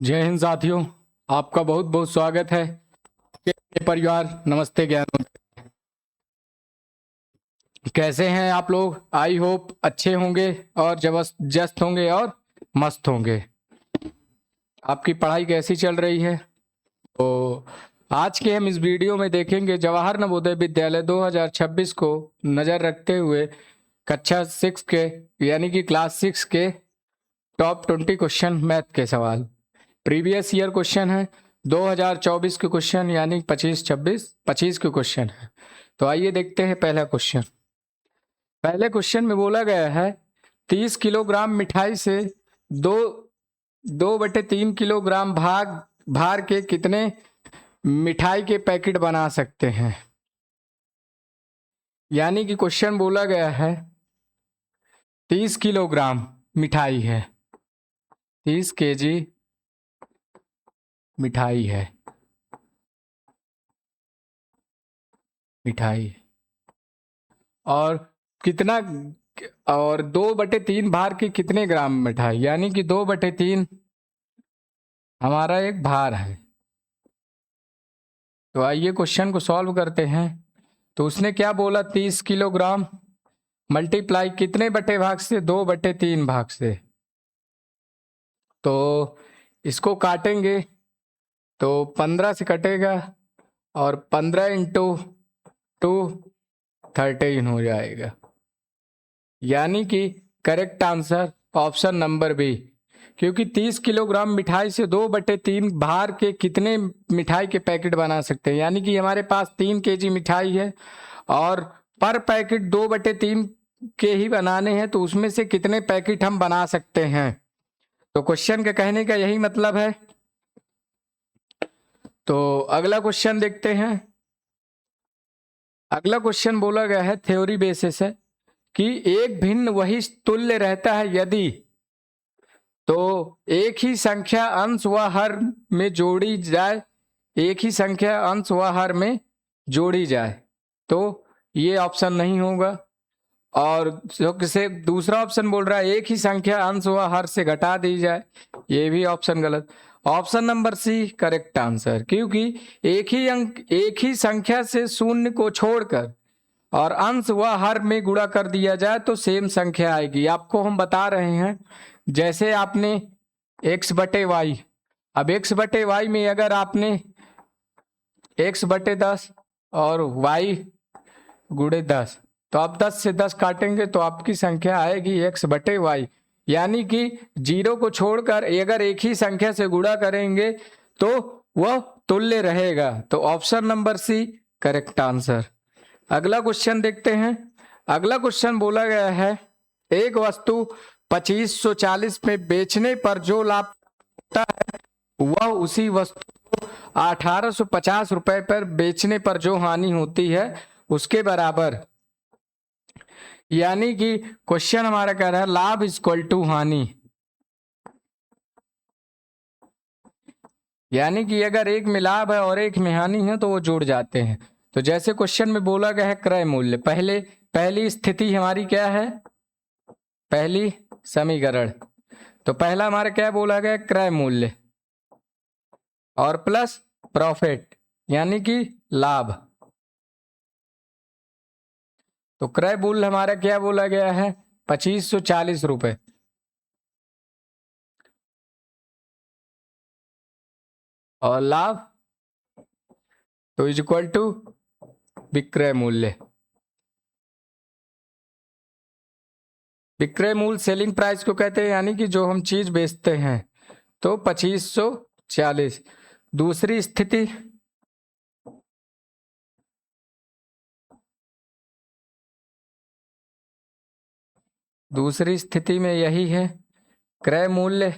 जय हिंद साथियों, आपका बहुत बहुत स्वागत है। के परिवार नमस्ते ज्ञान। कैसे हैं आप लोग? आई होप अच्छे होंगे और जबरदस्त होंगे और मस्त होंगे। आपकी पढ़ाई कैसी चल रही है? तो आज के हम इस वीडियो में देखेंगे जवाहर नवोदय विद्यालय 2026 को नज़र रखते हुए कक्षा 6 के यानी कि क्लास 6 के टॉप 20 क्वेश्चन मैथ के सवाल। प्रीवियस ईयर क्वेश्चन है, 2024 के क्वेश्चन यानी 25 के क्वेश्चन है। तो आइए देखते हैं पहला क्वेश्चन। पहले क्वेश्चन में बोला गया है 30 किलोग्राम मिठाई से दो 2/3 किलोग्राम भार के कितने मिठाई के पैकेट बना सकते हैं। यानी कि क्वेश्चन बोला गया है 30 किलोग्राम मिठाई है, 30 केजी मिठाई है, मिठाई और कितना, और 2/3 भार की कितने ग्राम मिठाई, यानी कि 2/3 हमारा एक भार है। तो आइए क्वेश्चन को सॉल्व करते हैं। तो उसने क्या बोला, 30 किलोग्राम मल्टीप्लाई कितने बटे भाग से, 2/3 भाग से। तो इसको काटेंगे तो 15 से कटेगा और 15 इंटू 2 13 हो जाएगा। यानी कि correct answer option number B, क्योंकि 30 किलोग्राम मिठाई से 2/3 भार के कितने मिठाई के पैकेट बना सकते हैं। यानी कि हमारे पास 3 केजी मिठाई है और पर पैकेट 2/3 के ही बनाने हैं, तो उसमें से कितने पैकेट हम बना सकते हैं। तो क्वेश्चन के कहने का यही मतलब है। तो अगला क्वेश्चन देखते हैं। अगला क्वेश्चन बोला गया है, थ्योरी बेसिस है कि एक भिन्न वही तुल्य रहता है यदि तो एक ही संख्या अंश व हर में जोड़ी जाए, एक ही संख्या अंश व हर में जोड़ी जाए, तो ये ऑप्शन नहीं होगा। और जो से दूसरा ऑप्शन बोल रहा है एक ही संख्या अंश व हर से घटा दी जाए, ये भी ऑप्शन गलत। Option number C correct answer, क्योंकि एक ही संख्या से शून्य को छोड़कर और अंश व हर में गुणा कर दिया जाए तो सेम संख्या आएगी। आपको हम बता रहे हैं, जैसे आपने x/y, अब x/y में अगर आपने x/10 और y गुणे 10, तो आप 10 से 10 काटेंगे तो आपकी संख्या आएगी x/y। यानी कि 0 को छोड़कर अगर एक ही संख्या से गुणा करेंगे तो वह तुल्य रहेगा। तो option number C correct answer. अगला क्वेश्चन देखते हैं। अगला क्वेश्चन बोला गया है एक वस्तु 2540 में बेचने पर जो लाभ होता है वह उसी वस्तु को 1850 रुपए पर बेचने पर जो हानि होती है उसके बराबर। यानी कि क्वेश्चन हमारा कह रहा है लाभ इक्वल टू हानि। यानी कि अगर एक में लाभ है और एक में हानि है तो वो जुड़ जाते हैं। तो जैसे क्वेश्चन में बोला गया है क्रय मूल्य, पहली स्थिति हमारी क्या है, पहली समीकरण। तो पहला हमारा क्या बोला गया, क्रय मूल्य और प्लस प्रॉफिट यानी कि लाभ। तो क्रय मूल्य हमारा क्या बोला गया है, 2540 रुपए, और लाभ तो इज इक्वल टू विक्रय मूल्य। विक्रय मूल्य सेलिंग प्राइस को कहते हैं, यानी कि जो हम चीज बेचते हैं। तो 2540। दूसरी स्थिति, दूसरी स्थिति में यही है, क्रय मूल्य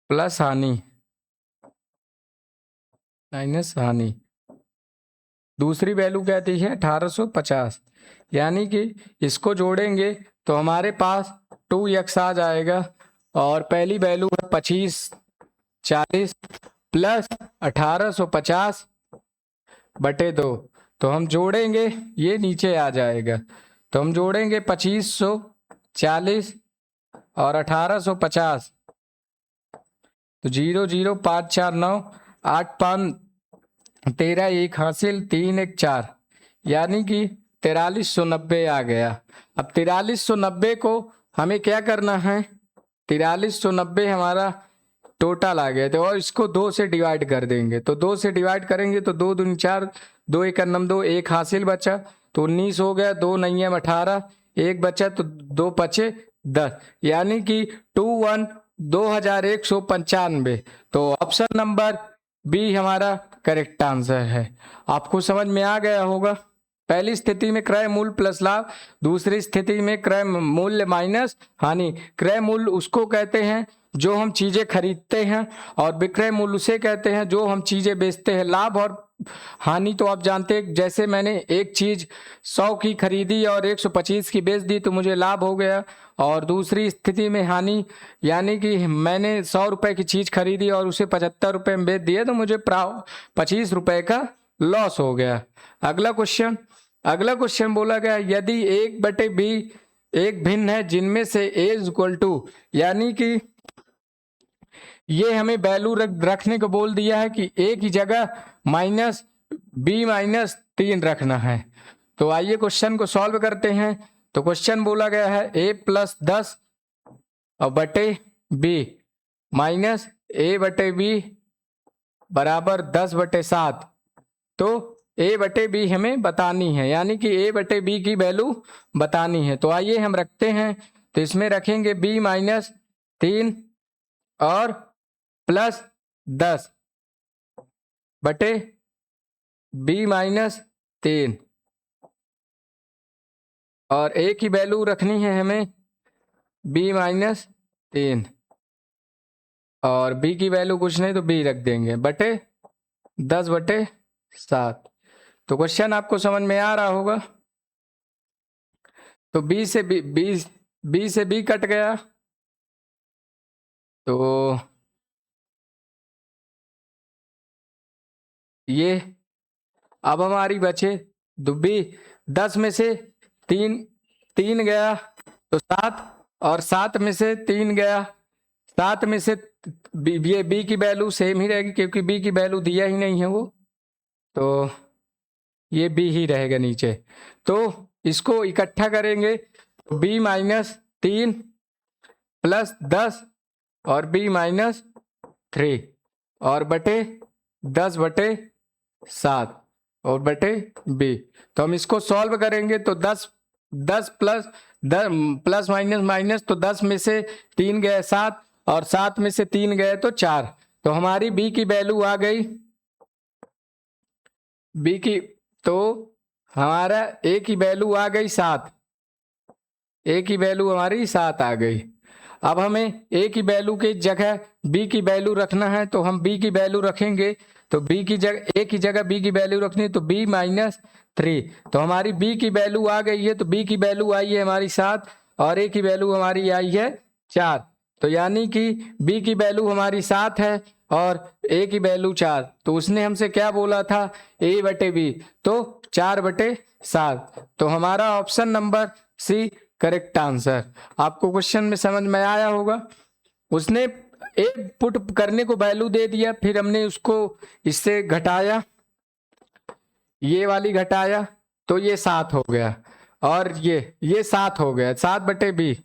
प्लस हानि माइनस हानि। दूसरी वैल्यू कहती है 1850। यानी कि इसको जोड़ेंगे तो हमारे पास 2x आ जाएगा और पहली वैल्यू है 2540 प्लस 1850 बटे 2। तो हम जोड़ेंगे, ये नीचे आ जाएगा, तो हम जोड़ेंगे 2540 और 1850 तो 0 0 5 4 9 8 5 13 1 हासिल 3 1 4 यानी कि 4390 आ गया। अब 4390 को हमें क्या करना है, 4390 हमारा टोटल आ गया। तो और इसको 2 से डिवाइड कर देंगे, तो 2 से डिवाइड करेंगे तो 2 दूनी 4, 2 1 नम 2, 1 हासिल बचा तो 19 हो गया, 2 9 18, 1 बचा तो 2 पचे 10 यानी कि 2195। तो ऑप्शन नंबर बी हमारा करेक्ट आंसर है। आपको समझ में आ गया होगा। पहली स्थिति में क्रय मूल्य प्लस लाभ, दूसरी स्थिति में क्रय मूल्य माइनस हानि। क्रय मूल्य उसको कहते हैं जो हम चीजें खरीदते हैं, और विक्रय मूल्य उसे कहते हैं जो हम चीजें बेचते हैं। लाभ और हानि तो आप जानते हैं, जैसे मैंने एक चीज 100 की खरीदी और 125 की बेच दी तो मुझे लाभ हो गया, और दूसरी स्थिति में हानि यानी कि मैंने 100 रुपए की चीज खरीदी और उसे 75 रुपए में बेच दिया तो मुझे 25 रुपए का लॉस हो गया। अगला क्वेश्चन बोला गया यदि 1/b एक भिन्न है जिनमें से a इज इक्वल टू, यानी कि ये हमें वैल्यू रखने को बोल दिया है कि a की जगह -b-3 रखना है। तो आइए क्वेश्चन को सॉल्व करते हैं। तो क्वेश्चन बोला गया है a + 10 और बटे b माइनस a/b बराबर 10/7। तो a/b हमें बतानी है, यानी कि a/b की वैल्यू बतानी है। तो आइए हम रखते हैं, तो इसमें रखेंगे b-3 और +10 बटे b-3, और a की वैल्यू रखनी है हमें b-3 और b की वैल्यू कुछ नहीं तो b रख देंगे बटे 10/7। तो क्वेश्चन आपको समझ में आ रहा होगा। तो b से b कट गया, तो ये अब हमारी बचे दुब्बी 10 में से 3 गया तो 7, और 7 में से 3 गया, 7 में से ये b की वैल्यू सेम ही रहेगी क्योंकि b की वैल्यू दिया ही नहीं है वो, तो ये b ही रहेगा नीचे। तो इसको इकट्ठा करेंगे b-3 + 10 और b-3 और बटे 10/7 और बटे b। तो हम इसको सॉल्व करेंगे तो 10 प्लस माइनस माइनस, तो 10 में से 3 गए 7 और 7 में से 3 गए तो 4। तो हमारी b की वैल्यू आ गई, तो हमारा a की वैल्यू आ गई 7, a की वैल्यू हमारी 7 आ गई। अब हमें a की वैल्यू की जगह b की वैल्यू रखना है, तो हम b की वैल्यू रखेंगे, तो b की जगह a की जगह b की वैल्यू रखनी है तो b-3। तो हमारी b की वैल्यू आ गई है, तो b की वैल्यू आई है हमारी 7 और a की वैल्यू हमारी आई है 4। तो यानी कि b की वैल्यू हमारी 7 है और a की वैल्यू 4। तो उसने हमसे क्या बोला था, a/b, तो 4/7। तो हमारा option number C correct answer. आपको क्वेश्चन में समझ में आया होगा। उसने एक पुट करने को वैल्यू दे दिया, फिर हमने उसको इससे घटाया, ये वाली घटाया तो ये 7 हो गया, और ये 7 हो गया 7/b।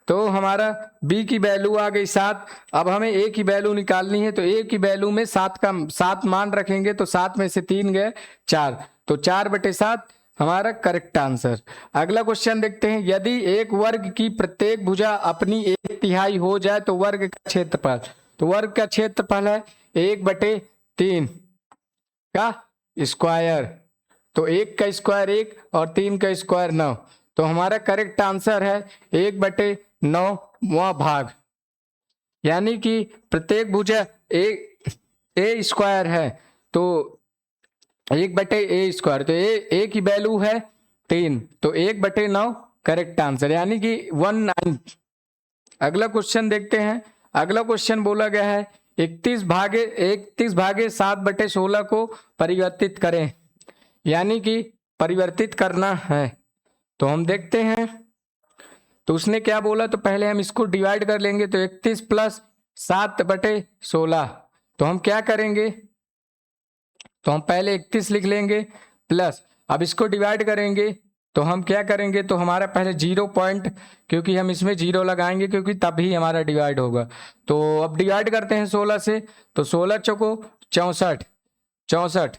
तो हमारा b की वैल्यू आ गई 7। अब हमें a की वैल्यू निकालनी है, तो a की वैल्यू में 7 मान रखेंगे, तो 7 में से 3 गए 4, तो 4/7 हमारा करेक्ट आंसर। अगला क्वेश्चन देखते हैं, यदि एक वर्ग की प्रत्येक भुजा अपनी 1/3 हो जाए तो वर्ग का क्षेत्रफल। तो वर्ग का क्षेत्रफल है 1/3 का स्क्वायर, तो 1 का स्क्वायर 1 और 3 का स्क्वायर 9। तो हमारा करेक्ट आंसर है 1/9वां भाग, यानी कि प्रत्येक भुजा a स्क्वायर है तो 1/a², तो a की वैल्यू है 3, तो 1/9 करेक्ट आंसर, यानी कि 1/9। अगला क्वेश्चन देखते हैं। अगला क्वेश्चन बोला गया है 31/7/16 को परिवर्तित करें, यानी कि परिवर्तित करना है। तो हम देखते हैं, तो उसने क्या बोला, तो पहले हम इसको डिवाइड कर लेंगे, तो 31 + 7/16। तो हम क्या करेंगे, तो हम पहले 31 लिख लेंगे प्लस, अब इसको डिवाइड करेंगे तो हम क्या करेंगे, तो हमारा पहले 0 पॉइंट, क्योंकि हम इसमें 0 लगाएंगे क्योंकि तभी हमारा डिवाइड होगा। तो अब डिवाइड करते हैं 16 से, तो 16 चौको 64, 64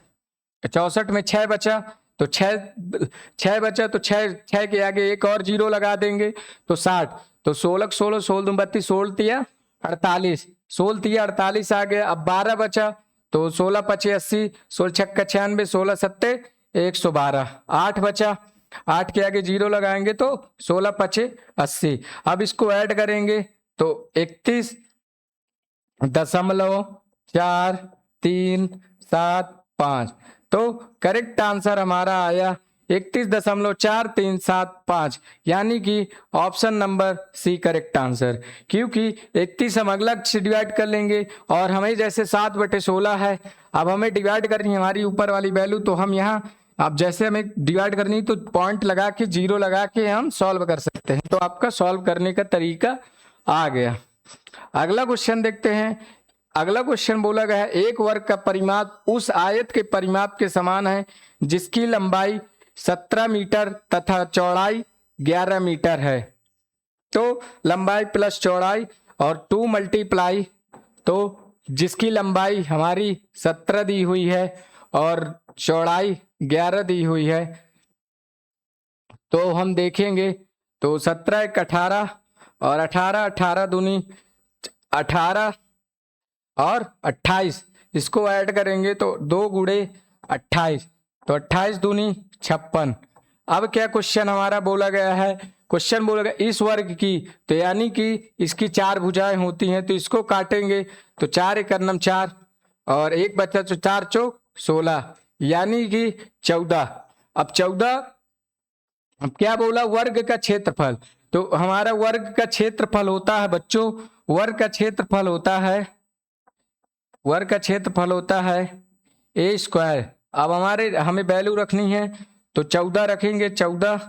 64 में 6 बचा, तो 6 बचा, तो 6 के आगे एक और 0 लगा देंगे तो 60। तो 16 16 16 दूं 32, 16 तिया 48, 16 तिया 48 आ गया। अब 12 बचा, तो 16 पचे 80, 16 छक्का 96, 16 सत्ते 112। 8 बचा, 8 के आगे 0 लगाएंगे तो 16 पचे 80। अब इसको ऐड करेंगे तो 31.437 तो करेक्ट आंसर हमारा आया 31.4375, यानी कि option number C correct answer. क्योंकि 31 हम अलग से डिवाइड कर लेंगे और हमें जैसे 7/16 है, अब हमें डिवाइड करनी है हमारी ऊपर वाली वैल्यू, तो हम यहाँ अब जैसे हमें डिवाइड करनी तो पॉइंट लगा के 0 लगा के हम सॉल्व कर सकते हैं। तो आपका सॉल्व करने का तरीका आ गया। अगला क्वेश्चन देखते हैं। अगला क्वेश्चन बोला गया है एक वर्ग का परिमाप उस आयत के परिमाप के समान है जिसकी लंबाई 17 मीटर तथा चौड़ाई 11 मीटर है। तो लंबाई प्लस चौड़ाई और 2 मल्टीप्लाई, तो जिसकी लंबाई हमारी 17 दी हुई है और चौड़ाई 11 दी हुई है, तो हम देखेंगे तो 17 एक 18 और 18 18 दूनी 18 और 28, इसको ऐड करेंगे तो 2 गुणे 28, तो 28 दूनी 56। अब क्या क्वेश्चन हमारा बोला गया है, क्वेश्चन बोला गया इस वर्ग की, तो यानी कि इसकी 4 भुजाएं होती हैं, तो इसको काटेंगे तो 4 एक 4 और एक बचा तो 4 चौक 16, यानी कि 14। अब 14, अब क्या बोला वर्ग का क्षेत्रफल, तो हमारा वर्ग का क्षेत्रफल होता है बच्चों, वर्ग का क्षेत्रफल होता है, वर्ग का क्षेत्रफल होता है ए स्क्वायर। अब हमारे हमें वैल्यू रखनी है तो 14 रखेंगे, 14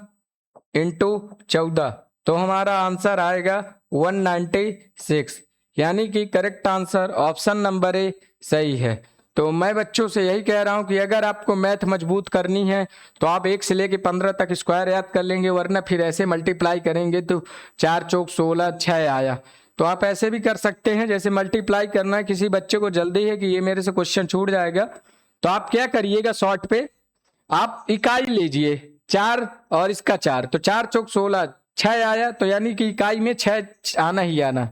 इंटू 14, तो हमारा आंसर आएगा 196, यानी कि correct answer option number A सही है। तो मैं बच्चों से यही कह रहा हूं कि अगर आपको मैथ मजबूत करनी है तो आप 1 से लेके 15 तक स्क्वायर याद कर लेंगे, वरना फिर ऐसे मल्टीप्लाई करेंगे तो 4 चौक 16 6 आया। तो आप ऐसे भी कर सकते हैं, जैसे मल्टीप्लाई करना है, किसी बच्चे को जल्दी है कि ये मेरे से क्वेश्चन छूट जाएगा, तो आप क्या करिएगा, शॉर्ट पे आप इकाई लीजिए 4 और इसका 4, तो 4 चौक 16 6 आया, तो यानी कि इकाई में 6 आना ही आना।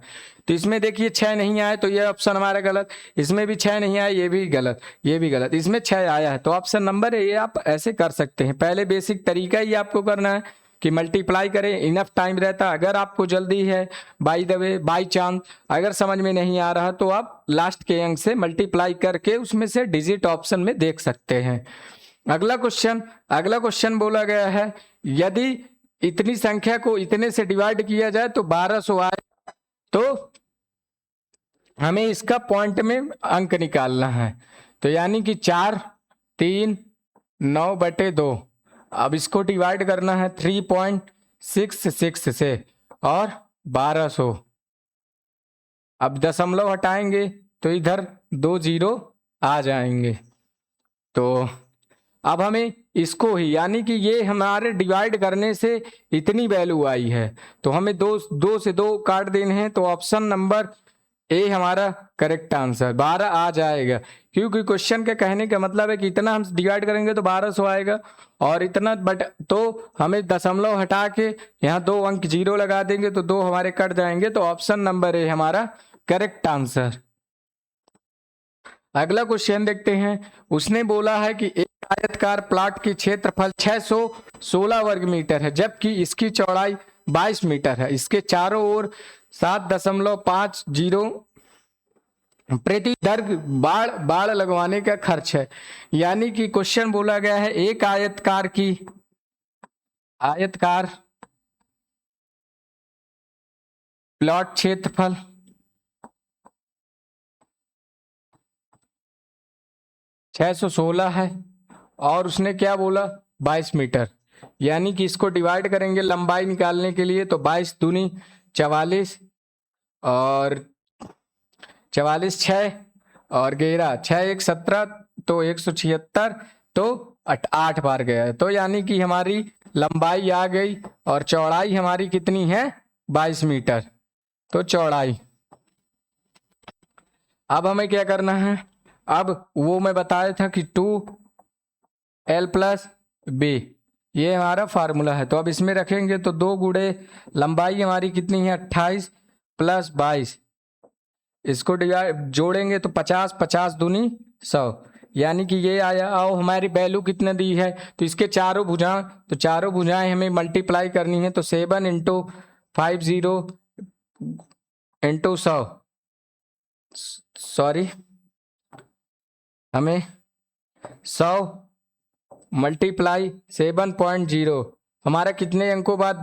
तो इसमें देखिए 6 नहीं आया, तो ये ऑप्शन हमारा गलत, इसमें भी 6 नहीं आया, ये भी गलत, ये भी गलत, इसमें 6 आया है, तो ऑप्शन नंबर है ये। आप ऐसे कर सकते हैं, पहले बेसिक तरीका ही आपको करना है कि मल्टीप्लाई करें, इनफ टाइम रहता। अगर आपको जल्दी है, by the way by chance अगर समझ में नहीं आ रहा, तो आप लास्ट के अंक से मल्टीप्लाई करके उसमें से डिजिट ऑप्शन में देख सकते हैं। अगला क्वेश्चन बोला गया है यदि इतनी संख्या को इतने से डिवाइड किया जाए तो 1200 आए, तो हमें इसका पॉइंट में अंक निकालना है, तो यानी कि 4 3 9/2। अब इसको डिवाइड करना है 3.66 से और 1200। अब दशमलव हटाएंगे तो इधर 2 0 आ जाएंगे, तो अब हमें इसको ही, यानी कि ये हमारे डिवाइड करने से इतनी वैल्यू आई है, तो हमें 2 से 2 काट देने हैं, तो ऑप्शन नंबर ए हमारा करेक्ट आंसर 12 आ जाएगा। क्योंकि क्वेश्चन के कहने का मतलब है कि इतना हम डिवाइड करेंगे तो 1200 आएगा, और इतना बट तो हमें दशमलव हटा के यहाँ 2 अंक 0 लगा देंगे तो 2 हमारे कट जाएंगे, तो ऑप्शन नंबर ए हमारा करेक्ट आंसर। अगला क्वेश्चन देखते हैं। उसने बोला है कि एक आयतकार प्लॉट की क्षेत्रफल 616 वर्ग मीटर है, जबकि इसकी चौड़ाई 22 मीटर है। इसके चारों ओर 7.50 प्रति वर्ग बाड़ लगवाने का खर्च है। यानी कि क्वेश्चन बोला गया है एक आयतकार प्लॉट क्षेत्रफल 616 है और उसने क्या बोला 22 मीटर, यानी कि इसको डिवाइड करेंगे लंबाई निकालने के लिए, तो 22 दूनी 44 और 44 6 और 11 6 1 17 तो 176 तो 8 बार गया है। तो यानी कि हमारी लंबाई आ गई और चौड़ाई हमारी कितनी है 22 मीटर। तो चौड़ाई अब हमें क्या करना है, अब वो मैं बताया था कि 2l+b ये हमारा फार्मूला है। तो अब इसमें रखेंगे तो 2 गुणे लंबाई हमारी कितनी है 28 + 22, इसको जोड़ेंगे तो 50 50 दूनी 100, यानी कि ये आया। और हमारी वैल्यू कितने दी है, तो इसके चारों भुजाएं, तो चारों भुजाएं हमें मल्टीप्लाई करनी है। तो 7 × 50 × 100, सॉरी हमें 100 मल्टीप्लाई 7.0, हमारा कितने अंकों बाद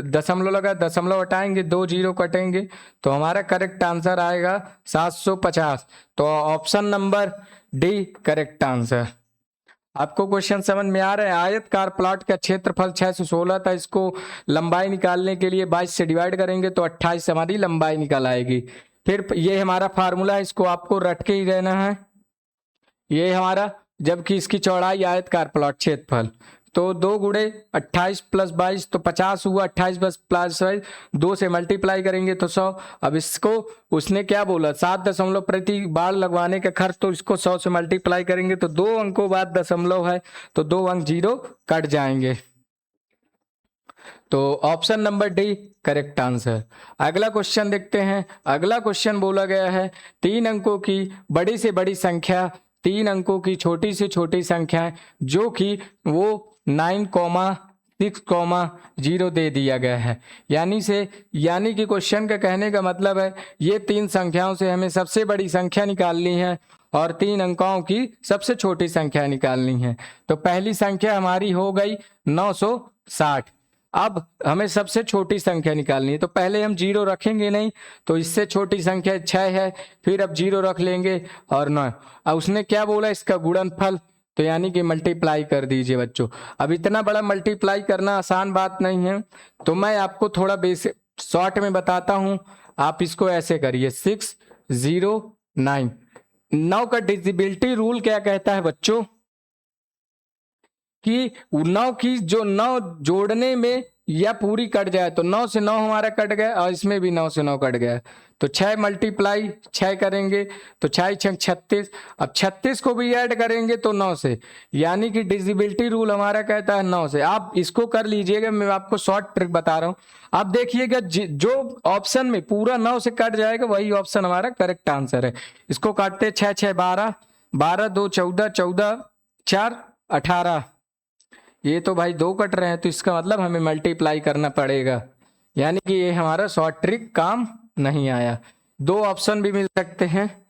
दशमलव लगा, दशमलव हटाएंगे 2 जीरो कटेंगे, तो हमारा करेक्ट आंसर आएगा 750। तो option number D correct answer. आपको क्वेश्चन समझ में आ रहा है। आयतकार प्लॉट का क्षेत्रफल 616 था, इसको लंबाई निकालने के लिए 22 से डिवाइड करेंगे तो 28 हमारी लंबाई निकल आएगी। फिर ये हमारा फार्मूला है, इसको आपको रट के ही रहना है। ये हमारा, जबकि इसकी चौड़ाई आयतकार प्लॉट क्षेत्रफल, तो 2 गुणे 28 + 22 तो 50 हुआ, 28 + 22 2 से मल्टीप्लाई करेंगे तो 100। अब इसको उसने क्या बोला 7 दशमलव प्रति बार लगवाने का खर्च, तो इसको 100 से मल्टीप्लाई करेंगे तो 2 अंकों बाद दशमलव है तो 2 अंक जीरो कट जाएंगे। तो option number D correct answer. अगला क्वेश्चन देखते हैं। अगला क्वेश्चन बोला गया है 3 अंकों की बड़ी से बड़ी संख्या 3 अंकों की छोटी से छोटी संख्या जो कि वो 9,6,0 दे दिया गया है। यानी कि क्वेश्चन का कहने का मतलब है ये 3 संख्याओं से हमें सबसे बड़ी संख्या निकालनी है और 3 अंकों की सबसे छोटी संख्या निकालनी है। तो पहली संख्या हमारी हो गई 960। अब हमें सबसे छोटी संख्या निकालनी है, तो पहले हम जीरो रखेंगे नहीं, तो इससे छोटी संख्या 6 है, फिर अब जीरो रख लेंगे और 9। अब उसने क्या बोला इसका गुणनफल, तो यानी कि मल्टीप्लाई कर दीजिए बच्चों। अब इतना बड़ा मल्टीप्लाई करना आसान बात नहीं है, तो मैं आपको थोड़ा बेसिक शॉर्ट में बताता हूं। आप इसको ऐसे करिए 609। 9 का डिविजिबिलिटी रूल क्या कहता है बच्चों कि 9 की जो 9 जोड़ने में या पूरी कट जाए, तो 9 से 9 हमारा कट गया और इसमें भी 9 से 9 कट गया, तो 6 मल्टीप्लाई 6 करेंगे तो 6 6 36। अब 36 को भी ऐड करेंगे तो 9 से, यानी कि डिविजिबिलिटी रूल हमारा कहता है 9 से। आप इसको कर लीजिएगा, मैं आपको शॉर्ट ट्रिक बता रहा हूं। आप देखिएगा जो ऑप्शन में पूरा 9 से कट जाएगा वही ऑप्शन हमारा करेक्ट आंसर है। इसको काटते 6 6 12, 12 2 14, 14 4 18। ये तो भाई 2 कट रहे हैं, तो इसका मतलब हमें मल्टीप्लाई करना पड़ेगा, यानी कि ये हमारा शॉर्ट ट्रिक काम नहीं आया। 2 ऑप्शन भी मिल सकते हैं,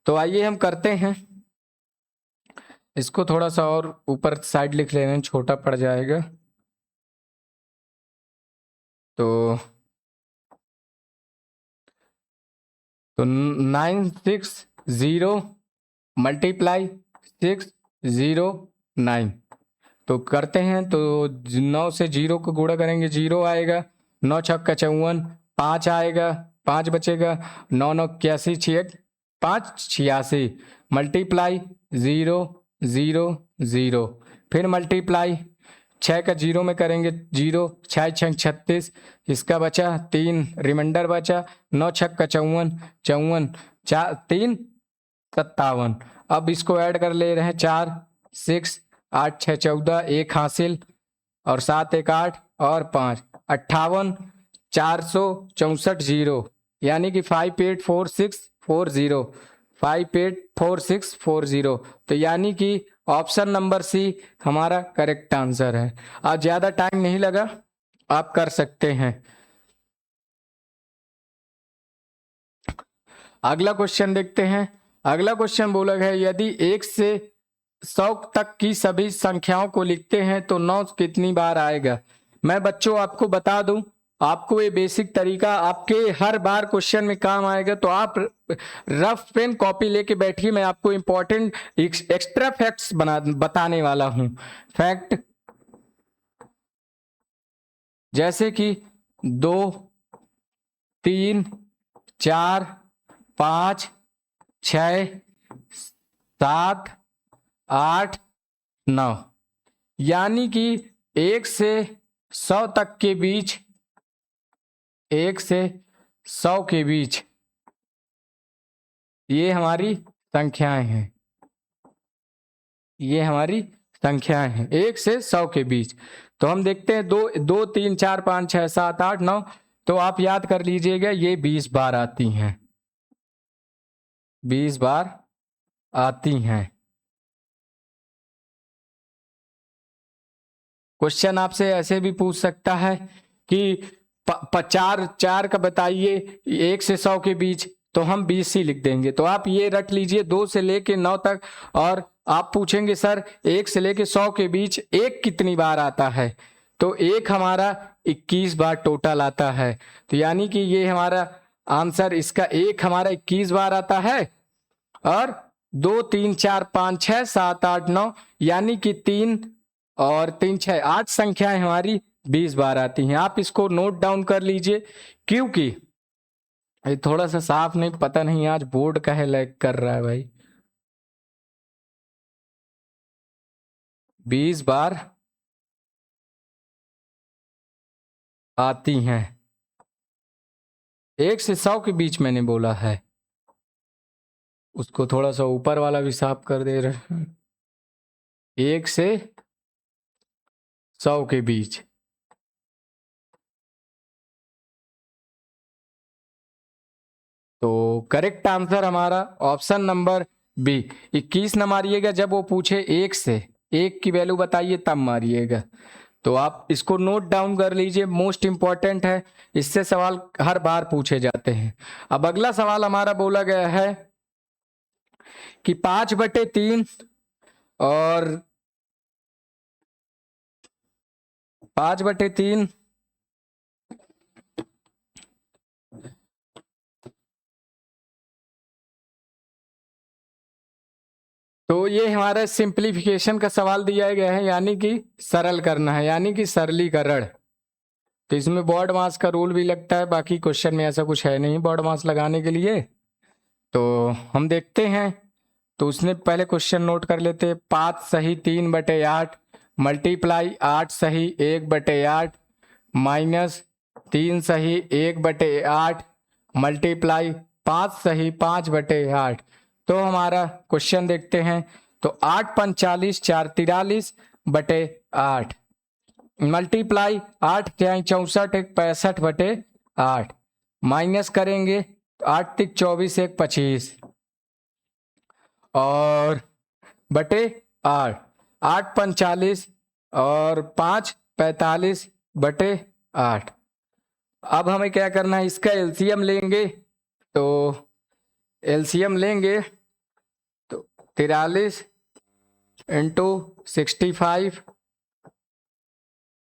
तो आइए हम करते हैं। इसको थोड़ा सा और ऊपर साइड लिख लेना, छोटा पड़ जाएगा। तो 960 मल्टीप्लाई 609, तो करते हैं। तो 9 से 0 को गुणा करेंगे 0 आएगा, 9 6 54, 5 आएगा, 5 बचेगा, 9 9 81 6 5 86 मल्टीप्लाई 0 0 0, फिर मल्टीप्लाई 6 का 0 में करेंगे 0, 6 6 36, इसका बचा 3 रिमाइंडर बचा, 9 6 का 54 54 4 3 57। अब इसको ऐड कर ले रहे हैं 4 6 8 6 14, 1 हासिल और 7 1 8 और 5 58 464 0, यानी कि 584640 584640। तो यानी कि ऑप्शन नंबर सी हमारा करेक्ट आंसर है। आज ज्यादा टाइम नहीं लगा, आप कर सकते हैं। अगला क्वेश्चन देखते हैं। अगला क्वेश्चन बोला गया है यदि 1 से 100 तक की सभी संख्याओं को लिखते हैं तो 9 कितनी बार आएगा। मैं बच्चों आपको बता दूं, आपको ये बेसिक तरीका आपके हर बार क्वेश्चन में काम आएगा, तो आप रफ पेन कॉपी लेके बैठिए। मैं आपको इंपॉर्टेंट एक्स्ट्रा फैक्ट्स बताने वाला हूं। फैक्ट जैसे कि 2 3 4 5 6 7 8 9, यानी कि 1 से 100 तक के बीच, 1 से 100 के बीच ये हमारी संख्याएं हैं, ये हमारी संख्याएं हैं 1 से 100 के बीच। तो हम देखते हैं 2 2 3 4 5 6 7 8 9, तो आप याद कर लीजिएगा ये 20 बार आती हैं, 20 बार आती हैं। क्वेश्चन आपसे ऐसे भी पूछ सकता है कि चार का बताइए 1 से 100 के बीच, तो हम 20 ही लिख देंगे। तो आप ये रख लीजिए 2 से लेके 9 तक, और आप पूछेंगे सर 1 से लेके 100 के बीच 1 कितनी बार आता है, तो 1 हमारा 21 बार टोटल आता है। तो यानी कि ये हमारा आंसर, इसका 1 हमारा 21 बार आता है, और 2 3 4 5 6 7 8 9, यानी कि 3 और 3 6 8 संख्याएं हमारी 20 बार आती हैं। आप इसको नोट डाउन कर लीजिए, क्योंकि ये थोड़ा सा साफ नहीं, पता नहीं आज बोर्ड का है लैग कर रहा है भाई। 20 बार आती हैं, 1 से 100 के बीच मैंने बोला है, उसको थोड़ा सा ऊपर वाला भी साफ कर दे रहे हैं। 1 से 100 के बीच, तो करेक्ट आंसर हमारा ऑप्शन नंबर बी 21 न मारिएगा, जब वो पूछे 1 से 1 की वैल्यू बताइए तब मारिएगा। तो आप इसको नोट डाउन कर लीजिए, मोस्ट इंपॉर्टेंट है, इससे सवाल हर बार पूछे जाते हैं। अब अगला सवाल हमारा बोला गया है कि 5/3 और 5/3 तो ये हमारा सिंप्लीफिकेशन का सवाल दिया गया है, यानी कि सरल करना है, यानी कि सरलीकरण। तो इसमें बॉड मास का रूल भी लगता है, बाकी क्वेश्चन में ऐसा कुछ है नहीं बॉड मास लगाने के लिए। तो हम देखते हैं, तो उसने पहले क्वेश्चन नोट कर लेते। 5 सही 3/8 मल्टीप्लाई 8 सही 1/8 माइनस 3 सही 1/8 मल्टीप्लाई 5 सही 5/8। तो हमारा क्वेश्चन देखते हैं, तो 8 45 4 43/8 मल्टीप्लाई 8 3 64 1 65/8 माइनस करेंगे 8 3 24 1 25 और बटे 8 8 45 और 5 45/8। अब हमें क्या करना है, इसका एलसीएम लेंगे। तो एलसीएम लेंगे तो 43 इंटू 65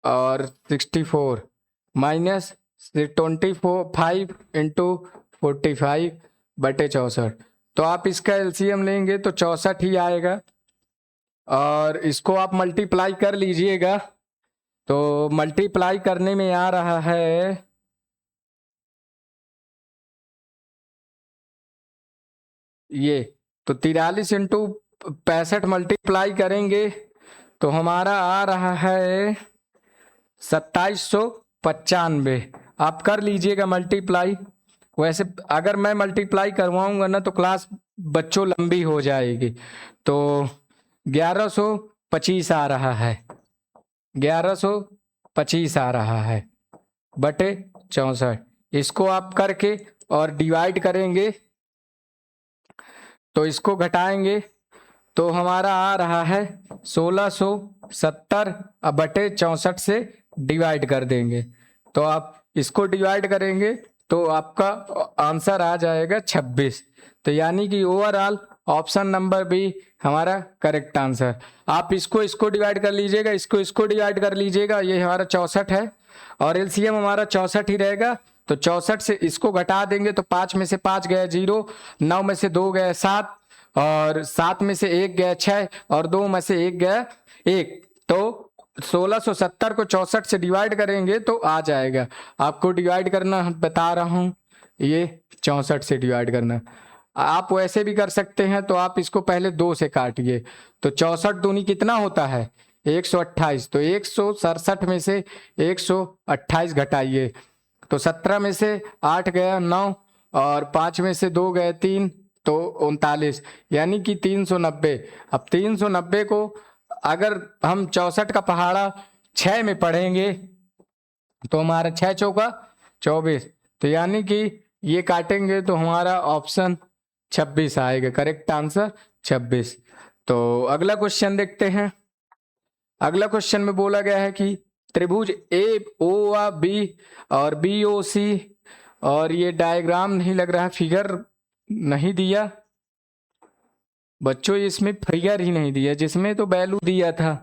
और 64 माइनस 25 इंटू 45/64। तो आप इसका एलसीएम लेंगे तो 64 ही आएगा, और इसको आप मल्टीप्लाई कर लीजिएगा। तो मल्टीप्लाई करने में आ रहा है ये, तो 43 इंटू 65 मल्टीप्लाई करेंगे तो हमारा आ रहा है 2795। आप कर लीजिएगा मल्टीप्लाई। वैसे अगर मैं मल्टीप्लाई करवाऊंगा ना तो क्लास बच्चों लंबी हो जाएगी। तो 1125 आ रहा है, 1125 आ रहा है बटे 64। इसको आप करके और डिवाइड करेंगे तो इसको घटाएंगे तो हमारा आ रहा है 1670 बटे 64 से डिवाइड कर देंगे। तो आप इसको डिवाइड करेंगे तो आपका आंसर आ जाएगा 26। तो यानी कि ओवरऑल ऑप्शन नंबर बी हमारा करेक्ट आंसर। आप इसको डिवाइड कर लीजिएगा, इसको डिवाइड कर लीजिएगा, ये हमारा 64 है और एलसीएम हमारा 64 ही रहेगा। तो 64 से इसको घटा देंगे तो 5 में से 5 गया 0, 9 में से 2 गया 7 और 7 में से 1 गया 6 और 2 में से 1 गया 1। तो 1670 को 64 से डिवाइड करेंगे तो आ जाएगा। आपको डिवाइड करना बता रहा हूं, ये 64 से डिवाइड करना। आप वैसे भी कर सकते हैं, तो आप इसको पहले 2 से काटिए। तो 64 दूनी कितना होता है 128, तो 167 में से 128 घटाइए, तो 17 में से 8 गया 9 और 5 में से 2 गए 3, तो 39, यानी कि 390। अब 390 को अगर हम 64 का पहाड़ा 6 में पढ़ेंगे तो हमारा 6 चौका 24, तो यानी कि ये काटेंगे तो हमारा ऑप्शन 26 आएगा, करेक्ट आंसर 26। तो अगला क्वेश्चन देखते हैं। अगला क्वेश्चन में बोला गया है कि त्रिभुज ए ओ बी और बी ओ सी, और ये डायग्राम नहीं लग रहा, फिगर नहीं दिया बच्चों, इसमें फिगर ही नहीं दिया, जिसमें तो वैल्यू दिया था।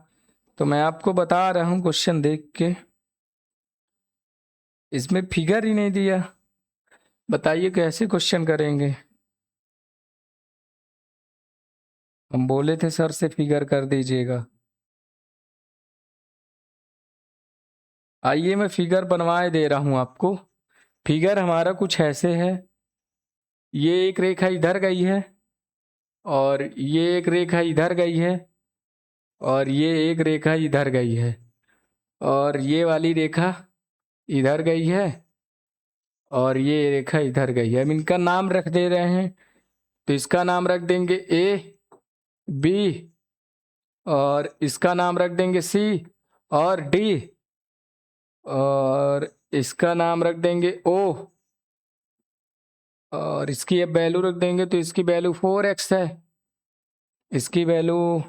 तो मैं आपको बता रहा हूं क्वेश्चन देख के, इसमें फिगर ही नहीं दिया, बताइए कैसे क्वेश्चन करेंगे। हम बोले थे सर से फिगर कर दीजिएगा। आइए मैं फिगर बनवाए दे रहा हूं आपको। फिगर हमारा कुछ ऐसे है, ये एक रेखा इधर गई है और ये एक रेखा इधर गई है और ये एक रेखा इधर गई है और ये वाली रेखा इधर गई है और ये रेखा इधर गई है। हम इनका नाम रख दे रहे हैं, तो इसका नाम रख देंगे ए बी और इसका नाम रख देंगे सी और डी और इसका नाम रख देंगे ओ और इसकी अब वैल्यू रख देंगे, तो इसकी वैल्यू 4x है, इसकी वैल्यू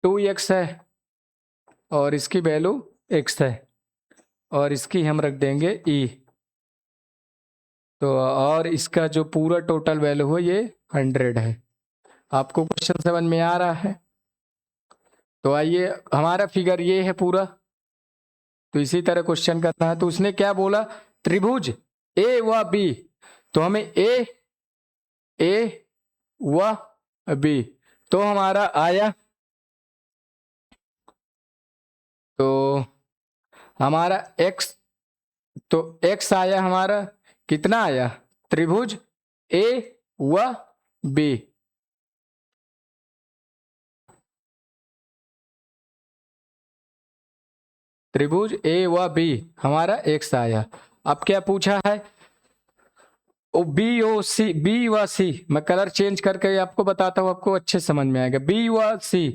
2x है और इसकी वैल्यू x है और इसकी हम रख देंगे e। तो और इसका जो पूरा टोटल वैल्यू हो ये 100 है। आपको क्वेश्चन समझ में आ रहा है? तो आइए, हमारा फिगर ये है पूरा, तो इसी तरह क्वेश्चन करना है। तो उसने क्या बोला, त्रिभुज ए व बी, तो हमें ए व बी, तो हमारा आया, तो हमारा x, तो x आया हमारा, कितना आया, त्रिभुज ए व बी, त्रिभुज ए व बी हमारा x आया। अब क्या पूछा है, ओ बी ओ सी, बी व सी, मैं कलर चेंज करके आपको बताता हूँ, आपको अच्छे समझ में आएगा। बी व सी,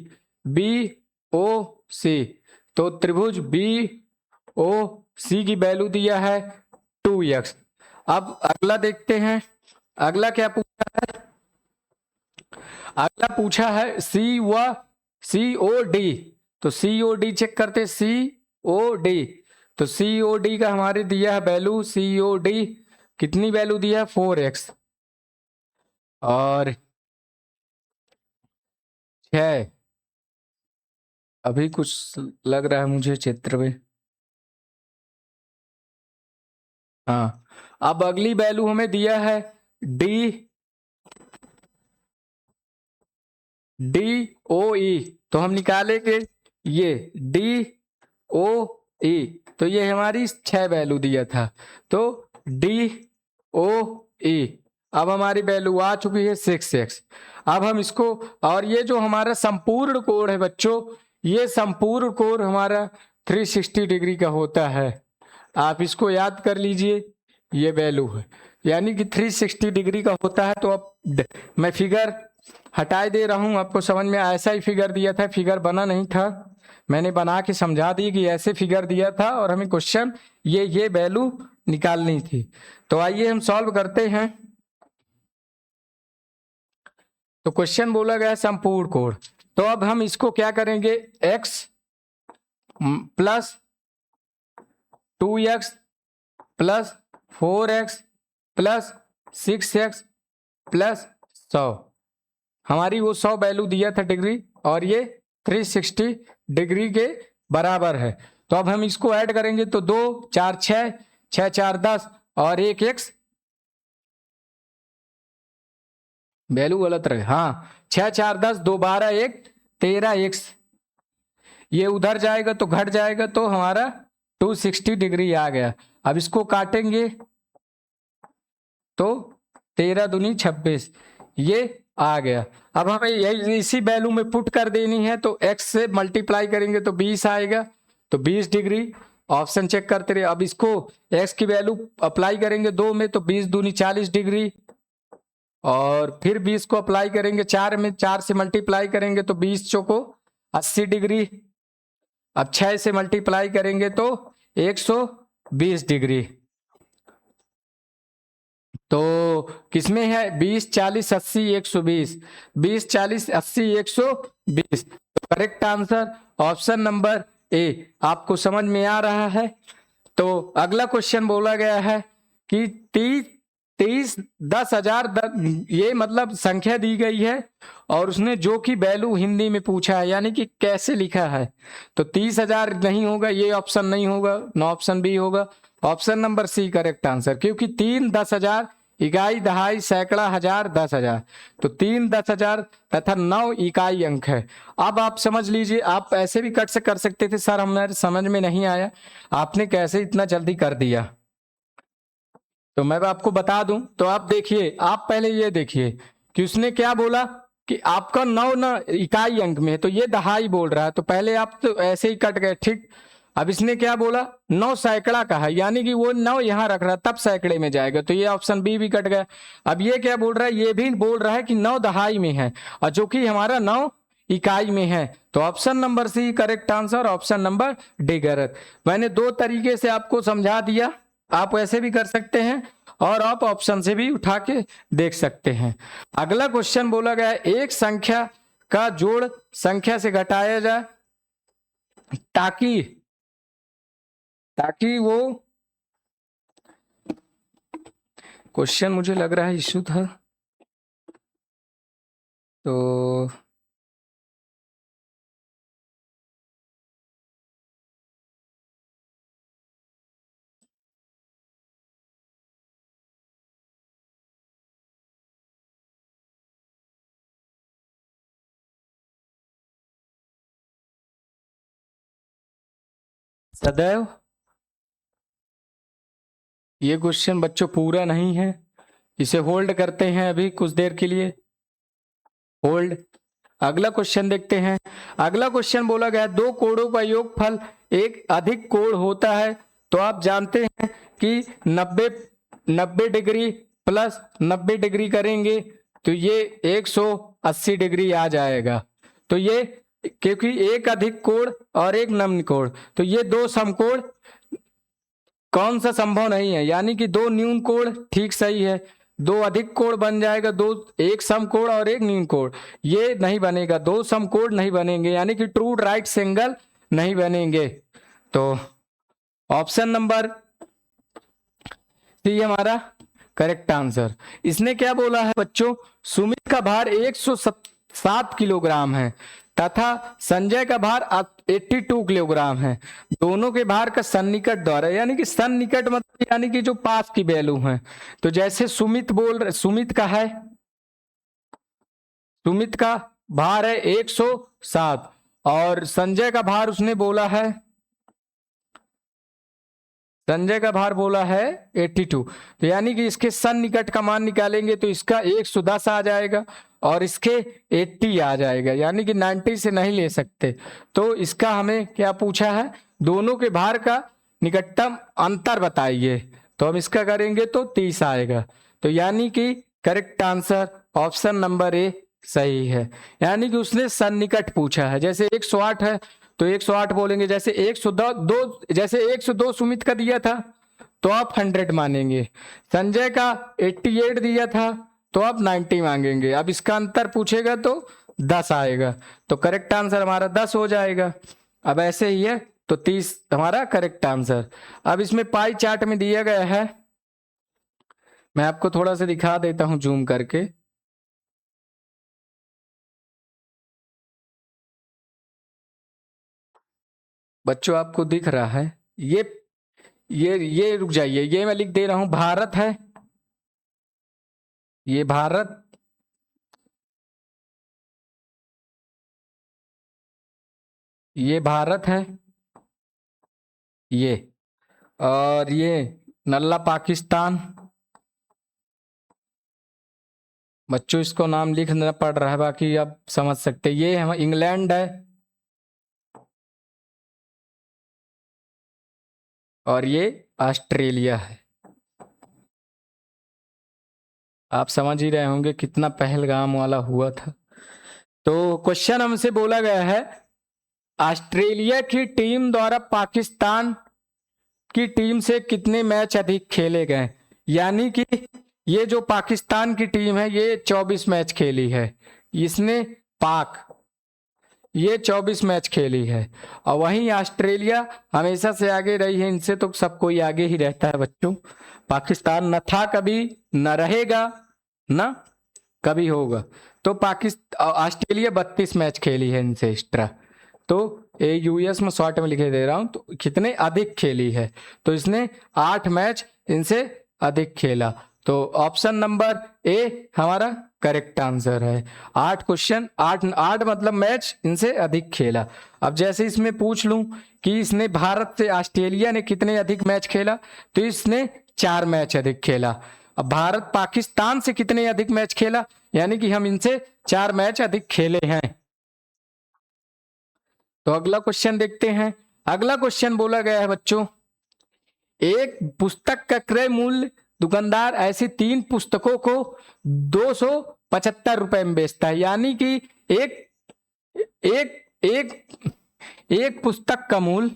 बी ओ सी, तो त्रिभुज बी ओ सी की वैल्यू दिया है 2x। अब अगला देखते हैं, अगला क्या पूछा है, अगला पूछा है सी व सी ओ डी, तो सी ओ डी चेक करते, सी ओ डी, तो सी ओ डी का हमारे दिया है वैल्यू, सी ओ डी कितनी वैल्यू दिया है 4x और 6, अभी कुछ लग रहा है मुझे चित्र में, हाँ। अब अगली वैल्यू हमें दिया है डी ओ ई, तो हम निकालेंगे ये डी ओ ई, तो ये हमारी 6 वैल्यू दिया था, तो डी ओ ई, अब हमारी वैल्यू आ चुकी है 6x। अब हम इसको, और ये जो हमारा संपूर्ण कोण है बच्चों, ये संपूर्ण कोण हमारा 360 डिग्री का होता है, आप इसको याद कर लीजिए, ये वैल्यू है, यानी कि 360 डिग्री का होता है। तो अब मैं फिगर हटाए दे रहा हूं, आपको समझ में, ऐसा ही फिगर दिया था, फिगर बना नहीं था, मैंने बना के समझा दी कि ऐसे फिगर दिया था और हमें क्वेश्चन ये वैल्यू निकालनी थी। तो आइए हम सॉल्व करते हैं। तो क्वेश्चन बोला गया संपूर्ण कोण, तो अब हम इसको क्या करेंगे, x plus 2x plus 4x plus 6x plus 100, हमारी वो 100 वैल्यू दिया था डिग्री और ये 360 डिग्री के बराबर है। तो अब हम इसको ऐड करेंगे, तो 2 4 6, 6 4 10 और 1 x, वैल्यू गलत रहे, हाँ 6 4 10, 2 12 1 13x, ये उधर जाएगा तो घट जाएगा, तो हमारा 260 डिग्री आ गया। अब इसको काटेंगे तो 13 दूनी 26, ये आ गया। अब हमें यही इसी वैल्यू में पुट कर देनी है, तो x से मल्टीप्लाई करेंगे तो 20 आएगा, तो 20 डिग्री। ऑप्शन चेक करते रहे। अब इसको x की वैल्यू अप्लाई करेंगे 2 में, तो 20 दूनी 40 डिग्री, और फिर 20 को अप्लाई करेंगे 4 में, 4 से मल्टीप्लाई करेंगे तो 20 चौको 80 डिग्री। अब 6 से मल्टीप्लाई करेंगे तो 120 डिग्री। तो किसमें है 20 40 80 120, 20 40 80 120। तो correct answer option number A आपको समझ में आ रहा है। तो अगला क्वेश्चन बोला गया है कि 30 10,000 ये मतलब संख्या दी गई है और उसने जो कि वैल्यू हिंदी में पूछा है, यानी कि कैसे लिखा है। तो 30,000 नहीं होगा, ये ऑप्शन नहीं होगा, नो ऑप्शन बी होगा। Option number C correct answer, क्योंकि 3 10,000 इकाई दहाई सैकड़ा हजार 10,000, तो 3 10,000 तथा 9 इकाई अंक है। अब आप समझ लीजिए, आप ऐसे भी कट से कर सकते थे, सर हमारे समझ में नहीं आया, आपने कैसे इतना जल्दी कर दिया। तो मैं आपको बता दूं, तो आप देखिए, आप पहले ये देखिए कि उसने क्या बोला कि आपका 9 न इकाई अंक में है, तो ये दहाई बोल रहा है, तो पहले आप तो ऐसे ही कट गए, ठीक। अब इसने क्या बोला 9 सैकड़ा का है, यानी कि वो 9 यहां रख रहा है, तब सैकड़े में जाएगा, तो ये ऑप्शन बी भी कट गया। अब ये क्या बोल रहा है, ये भी बोल रहा है कि 9 दहाई में है, और जो कि हमारा 9 इकाई में है, तो option number C correct answer, option number D गलत। मैंने 2 तरीके से आपको समझा दिया, आप ऐसे भी कर सकते हैं और आप ऑप्शन से भी उठा के देख सकते हैं। अगला क्वेश्चन बोला गया है, एक संख्या का जोड़ संख्या से घटाया जाए ताकि वो, क्वेश्चन मुझे लग रहा है इशू था, तो सदैव ये क्वेश्चन बच्चों पूरा नहीं है, इसे होल्ड करते हैं अभी कुछ देर के लिए, होल्ड। अगला क्वेश्चन देखते हैं। अगला क्वेश्चन बोला गया, 2 कोणों का योगफल एक अधिक कोण होता है, तो आप जानते हैं कि 90 डिग्री प्लस 90 डिग्री करेंगे तो ये 180 डिग्री आ जाएगा। तो ये क्योंकि एक अधिक कोण और एक निम्न कोण, तो ये 2 समकोण कौन सा संभव नहीं है, यानी कि 2 न्यून कोण ठीक सही है, 2 अधिक कोण बन जाएगा, 2 एक समकोण और एक न्यून कोण, ये नहीं बनेगा, 2 समकोण नहीं बनेंगे, यानी कि ट्रू राइट एंगल नहीं बनेंगे। तो ऑप्शन नंबर सी हमारा करेक्ट आंसर। इसने क्या बोला है बच्चों, सुमित का भार 107 किलोग्राम है तथा संजय का भार 82 किलोग्राम है, दोनों के भार का सन्निकट द्वारा, यानी कि सन्निकट मतलब यानी कि जो पास की वैल्यू है, तो जैसे सुमित का है, सुमित का भार है 107 और संजय का भार उसने बोला है, संजय का भार बोला है 82, तो यानी कि इसके सन्निकट का मान निकालेंगे तो इसका 110 आ जाएगा और इसके 80 आ जाएगा, यानी कि 90 से नहीं ले सकते। तो इसका हमें क्या पूछा है, दोनों के भार का निकटतम अंतर बताइए, तो हम इसका करेंगे तो 30 आएगा। तो यानी कि correct answer option number A सही है, यानी कि उसने सन्निकट पूछा है। जैसे 108 है तो 108 बोलेंगे, जैसे 102 जैसे 102 सुमित का दिया था तो आप 100 मानेंगे, संजय का 88 दिया था तो आप 90 मांगेंगे। अब इसका अंतर पूछेगा तो 10 आएगा, तो करेक्ट आंसर हमारा 10 हो जाएगा। अब ऐसे ही है तो 30 हमारा करेक्ट आंसर। अब इसमें पाई चार्ट में दिया गया है, मैं आपको थोड़ा सा दिखा देता हूं जूम करके। बच्चों आपको दिख रहा है, ये रुक जाइए, ये मैं लिख दे रहा हूं, भारत है, ये भारत, ये भारत है, ये, और ये नल्ला पाकिस्तान, बच्चों इसको नाम लिखना पड़ रहा है, बाकी आप समझ सकते। ये हम इंग्लैंड है और ये ऑस्ट्रेलिया है। आप समझ ही रहे होंगे कितना पहलगाम वाला हुआ था। तो क्वेश्चन हमसे बोला गया है, ऑस्ट्रेलिया की टीम द्वारा पाकिस्तान की टीम से कितने मैच अधिक खेले गए। यानी कि ये जो पाकिस्तान की टीम है ये 24 मैच खेली है, इसने पाक ये 24 मैच खेली है, और वहीं ऑस्ट्रेलिया हमेशा से आगे रही है, इनसे तो सब कोई आगे ही रहता है बच्चों। पाकिस्तान न था कभी, न रहेगा, न कभी होगा। तो पाकिस्तान ऑस्ट्रेलिया 32 मैच खेली है इनसे एक्स्ट्रा। तो ये यूएस में शॉर्ट में लिखे दे रहा हूं, तो कितने अधिक खेली है, तो इसने 8 मैच इनसे अधिक खेला। तो ऑप्शन नंबर ए हमारा करेक्ट आंसर है। 8 क्वेश्चन, 8 मतलब मैच इनसे अधिक खेला। अब जैसे इसमें पूछ लूं कि इसने भारत से ऑस्ट्रेलिया ने कितने अधिक मैच खेला, तो इसने 4 मैच अधिक खेला। अब भारत पाकिस्तान से कितने अधिक मैच खेला, यानी कि हम इनसे 4 मैच अधिक खेले हैं। तो अगला क्वेश्चन देखते हैं। अगला क्वेश्चन बोला गया है बच्चों, एक पुस्तक का क्रय मूल्य दुकानदार ऐसी 3 पुस्तकों को 275 रुपए में बेचता है। यानी कि एक पुस्तक का मूल्य,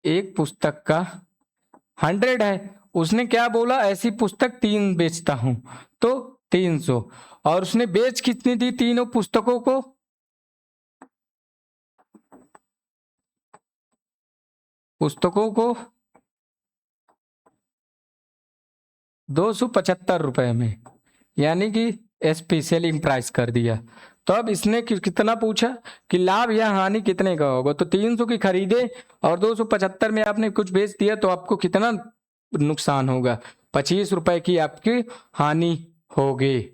एक पुस्तक का 100 है, उसने क्या बोला, ऐसी पुस्तक 3 बेचता हूं तो 300, और उसने बेच कितनी दी तीनों पुस्तकों को, पुस्तकों को 275 रुपए में, यानी कि स्पेशलिंग प्राइस कर दिया। तो अब इसने कितना पूछा कि लाभ या हानि कितने का होगा, तो 300 की खरीदे और 275 में आपने कुछ बेच दिया, तो आपको कितना नुकसान होगा, 25 रुपए की आपकी हानि होगी।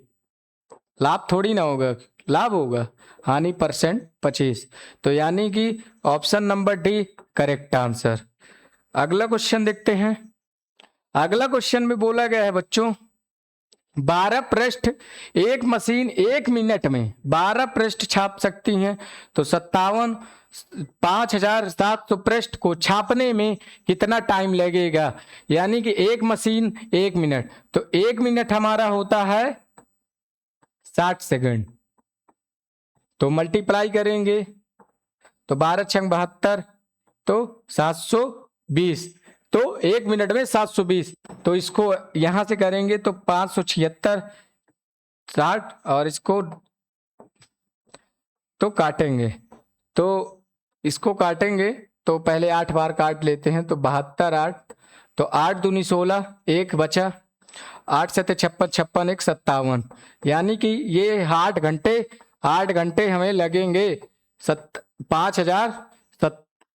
लाभ थोड़ी ना होगा, लाभ होगा, हानि परसेंट 25। तो यानी कि option number D correct answer. अगला क्वेश्चन देखते हैं। अगला क्वेश्चन में बोला गया है बच्चों, 12 पृष्ठ एक मशीन 1 मिनट में 12 पृष्ठ छाप सकती हैं, तो 57,5,700 पृष्ठ को छापने में कितना टाइम लगेगा। यानी कि एक मशीन 1 मिनट, तो 1 मिनट हमारा होता है 60 सेकंड, तो मल्टीप्लाई करेंगे तो 12 छंग 72, तो 720, तो 1 मिनट में 720, तो इसको यहां से करेंगे तो 576 60, और इसको तो काटेंगे, तो इसको काटेंगे तो पहले 8 बार काट लेते हैं, तो 72 8, तो 8 दूनी 16, 1 बचा, 8 से 56 56 1 57, यानी कि ये 8 घंटे हमें लगेंगे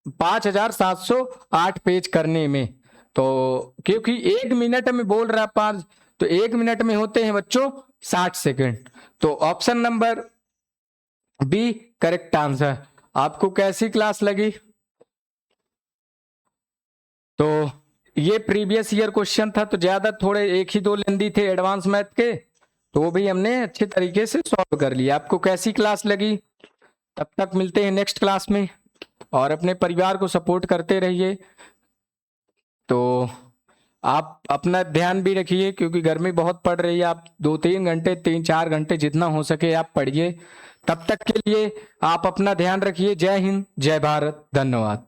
5,708 पेज करने में। तो क्योंकि 1 मिनट में बोल रहा 5, तो 1 मिनट में होते हैं बच्चों 60 सेकंड। तो option number B correct answer. आपको कैसी क्लास लगी? तो ये प्रीवियस ईयर क्वेश्चन था, तो ज्यादा थोड़े 1 ही 2 लेंदी थे एडवांस मैथ के, तो वो भी हमने अच्छे तरीके से सॉल्व कर लिया। आपको कैसी क्लास लगी? तब तक मिलते हैं नेक्स्ट क्लास में, और अपने परिवार को सपोर्ट करते रहिए। तो आप अपना ध्यान भी रखिए, क्योंकि गर्मी बहुत पड़ रही है। आप 2-3 घंटे 3-4 घंटे जितना हो सके आप पढ़िए। तब तक के लिए आप अपना ध्यान रखिए। जय हिंद, जय भारत, धन्यवाद।